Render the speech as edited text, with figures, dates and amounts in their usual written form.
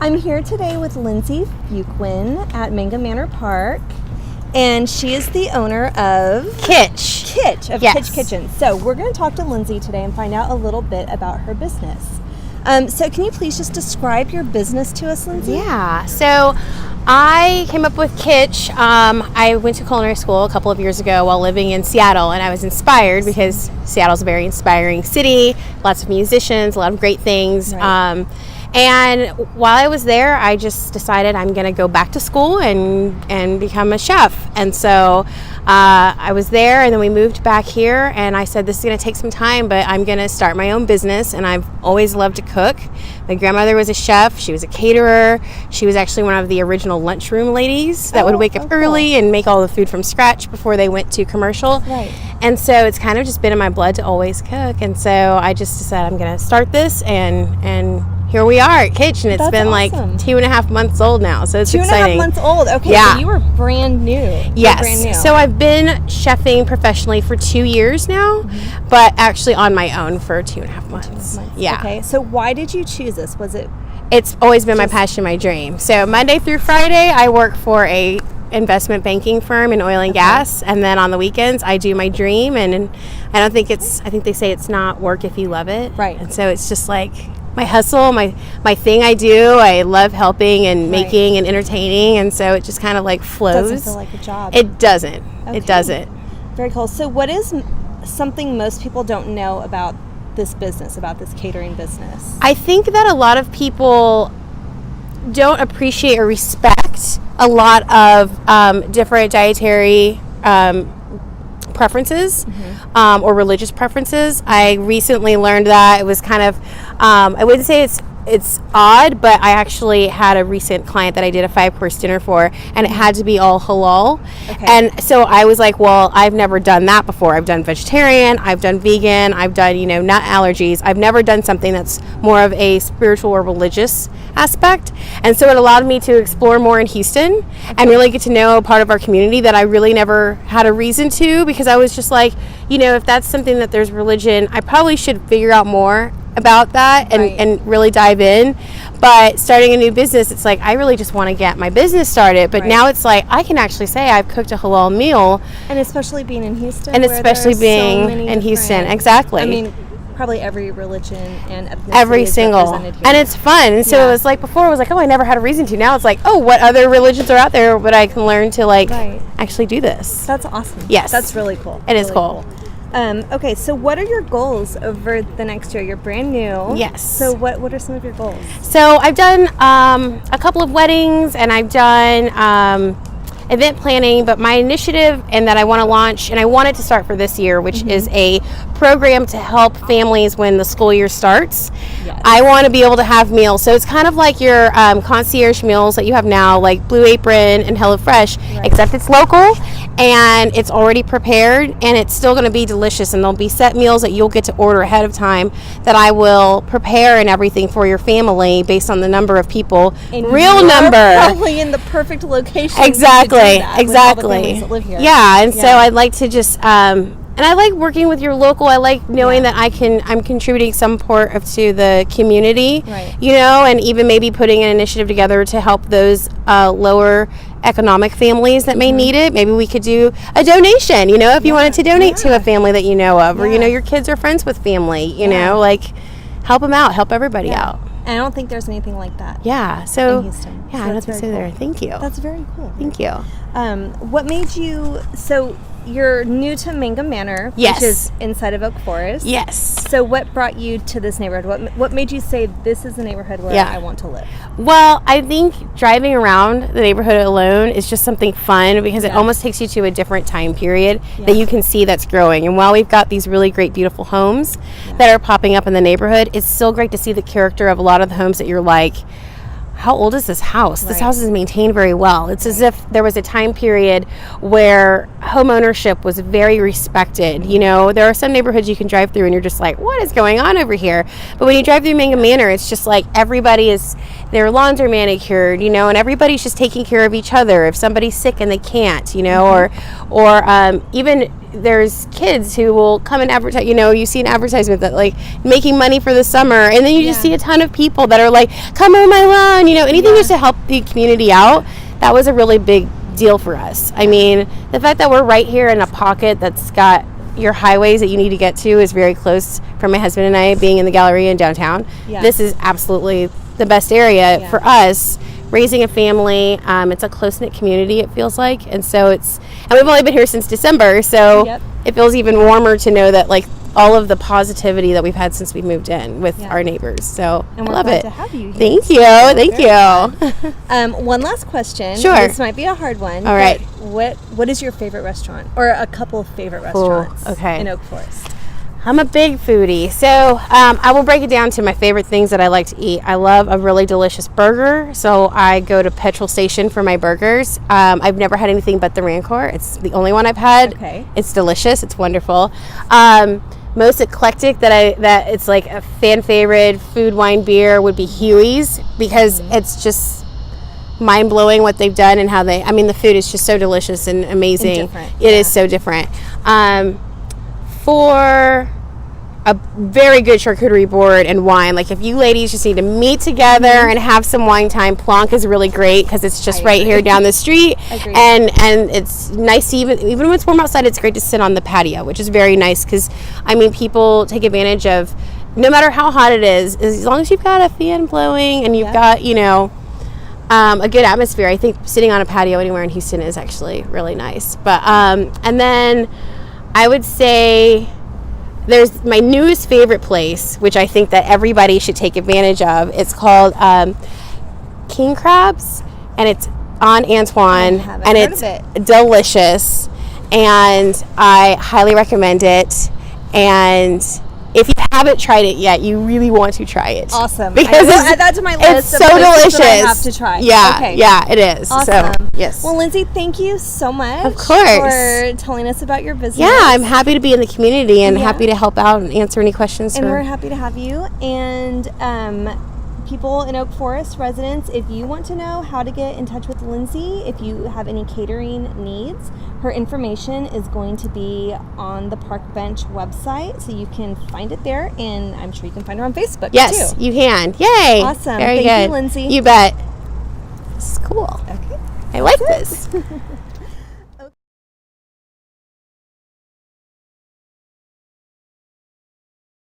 I'm here today with Lindsay Fuquin at Mangum Manor Park, and she is the owner of Kitsch of Kitsch Kitchen. So we're going to talk to Lindsay today and find out a little bit about her business. So can you please just describe your business to us, Lindsay? Yeah, so I came up with Kitsch. I went to culinary school a couple of years ago while living in Seattle, and I was inspired because Seattle's a very inspiring city, lots of musicians, a lot of great things. Right. And while I was there, I just decided I'm going to go back to school and become a chef. And so I was there, and then we moved back here, and I said, this is going to take some time, but I'm going to start my own business. And I've always loved to cook. My grandmother was a chef. She was a caterer. She was actually one of the original lunchroom ladies that would wake up early and make all the food from scratch before they went to commercial. Right. And so it's kind of just been in my blood to always cook. And so I just decided I'm going to start this, and here we are at Kitsch, and it's been awesome. like 2.5 months old now, so it's exciting. 2.5 months old. Okay, Yeah. so you were brand new. Yes. Brand new. So I've been chefing professionally for 2 years now, but actually on my own for 2.5 months. Yeah. Okay, so why did you choose this? Was it? It's always been my passion, my dream. So Monday through Friday, I work for a investment banking firm in oil and gas, and then on the weekends I do my dream, and I think they say it's not work if you love it. Right. And so it's just like my hustle, my thing I do. I love helping and making and entertaining, and so it just kind of like flows. It doesn't feel like a job. It doesn't. Okay. It doesn't. Very cool. So what is something most people don't know about this business, about this catering business? I think that a lot of people don't appreciate or respect a lot of different dietary preferences or religious preferences. I recently learned that it was kind of, I wouldn't say it's odd, but I actually had a recent client that I did a 5-course dinner for, and it had to be all halal. Okay. And so I was like, well, I've never done that before. I've done vegetarian, I've done vegan, I've done, nut allergies. I've never done something that's more of a spiritual or religious aspect. And so it allowed me to explore more in Houston and really get to know a part of our community that I really never had a reason to, because I was just like, if that's something that there's religion, I probably should figure out more about that and really dive in. But starting a new business, it's like I really just want to get my business started, but now it's like I can actually say I've cooked a halal meal, and especially being in Houston, and especially being in Houston, exactly. I mean, probably every religion and ethnicity every is single, represented here. and it's fun. And so it was like before, I was like, oh, I never had a reason to. Now it's like, oh, what other religions are out there, but I can learn to actually do this. That's awesome. Yes, that's really cool. It is cool. Okay, so what are your goals over the next year? You're brand new. Yes. So what are some of your goals? So I've done a couple of weddings, and I've done event planning, but my initiative and that I want to launch, and I want it to start for this year, which is a program to help families when the school year starts. Yes. I want to be able to have meals. So it's kind of like your concierge meals that you have now, like Blue Apron and HelloFresh, except it's local and it's already prepared, and it's still going to be delicious, and there'll be set meals that you'll get to order ahead of time that I will prepare and everything for your family based on the number of people. And real you're number. probably in the perfect location. Exactly. To do that with all the families that live here. Yeah, and so I'd like to just and I like working with your local. I like knowing that I'm contributing some part to the community, and even maybe putting an initiative together to help those lower economic families that may need it. Maybe we could do a donation, if you wanted to donate to a family that you know of, or your kids are friends with family, like help them out, help everybody out. And I don't think there's anything like that. Yeah, so in Houston. Yeah, so I don't think so there. Thank you. That's very cool. Thank you. What made you? So you're new to Mangum Manor, Yes. which is inside of Oak Forest. Yes. So what brought you to this neighborhood? What made you say this is the neighborhood where I want to live? Well, I think driving around the neighborhood alone is just something fun, because it almost takes you to a different time period that you can see that's growing. And while we've got these really great, beautiful homes that are popping up in the neighborhood, it's still great to see the character of a lot of the homes that you're like, how old is this house? This house is maintained very well. It's as if there was a time period where home ownership was very respected. There are some neighborhoods you can drive through and you're just like, what is going on over here? But when you drive through Mangum Manor, it's just like their lawns are manicured, and everybody's just taking care of each other. If somebody's sick and they can't, or even there's kids who will come and advertise. You see an advertisement that like making money for the summer, and then you just see a ton of people that are like, come on my lawn, anything just to help the community out. That was a really big deal for us. I mean, the fact that we're right here in a pocket that's got your highways that you need to get to is very close for my husband and I being in the Galleria in downtown. This is absolutely the best area for us. Raising a family, it's a close-knit community, it feels like, and we've only been here since December, so it feels even warmer to know that like all of the positivity that we've had since we moved in with our neighbors. So and we're love glad it. to have you here. Thank you. One last question. Sure. This might be a hard one. All right. What is your favorite restaurant, or a couple of favorite restaurants in Oak Forest? I'm a big foodie, so I will break it down to my favorite things that I like to eat. I love a really delicious burger, so I go to Petrol Station for my burgers. I've never had anything but the Rancor. It's the only one I've had. Okay. It's delicious. It's wonderful. Most eclectic that it's like a fan favorite food, wine, beer would be Huey's, because it's just mind-blowing what they've done and how the food is just so delicious and amazing. And different. It is so different. For a very good charcuterie board and wine, like if you ladies just need to meet together and have some wine time, Plonk is really great because it's just right here down the street. and it's nice to even when it's warm outside, it's great to sit on the patio, which is very nice because people take advantage of, no matter how hot it is, as long as you've got a fan blowing and you've got a good atmosphere. I think sitting on a patio anywhere in Houston is actually really nice. But and then I would say there's my newest favorite place, which I think that everybody should take advantage of. It's called King Crabs, and it's on Antoine, and it's delicious, and I highly recommend it. And if you haven't tried it yet, you really want to try it. Awesome. Because add that to my list. It's so delicious. That I have to try. Yeah, okay. Yeah, it is. Awesome. So, yes. Well, Lindsay, thank you so much. Of course. For telling us about your business. Yeah, I'm happy to be in the community and happy to help out and answer any questions. And we're happy to have you. And people in Oak Forest, residents, if you want to know how to get in touch with Lindsay, if you have any catering needs, her information is going to be on the Park Bench website, so you can find it there, and I'm sure you can find her on Facebook yes, too. You can. Yay. Awesome. Very Thank good. you, Lindsay. You bet. This is cool. Okay. I like this.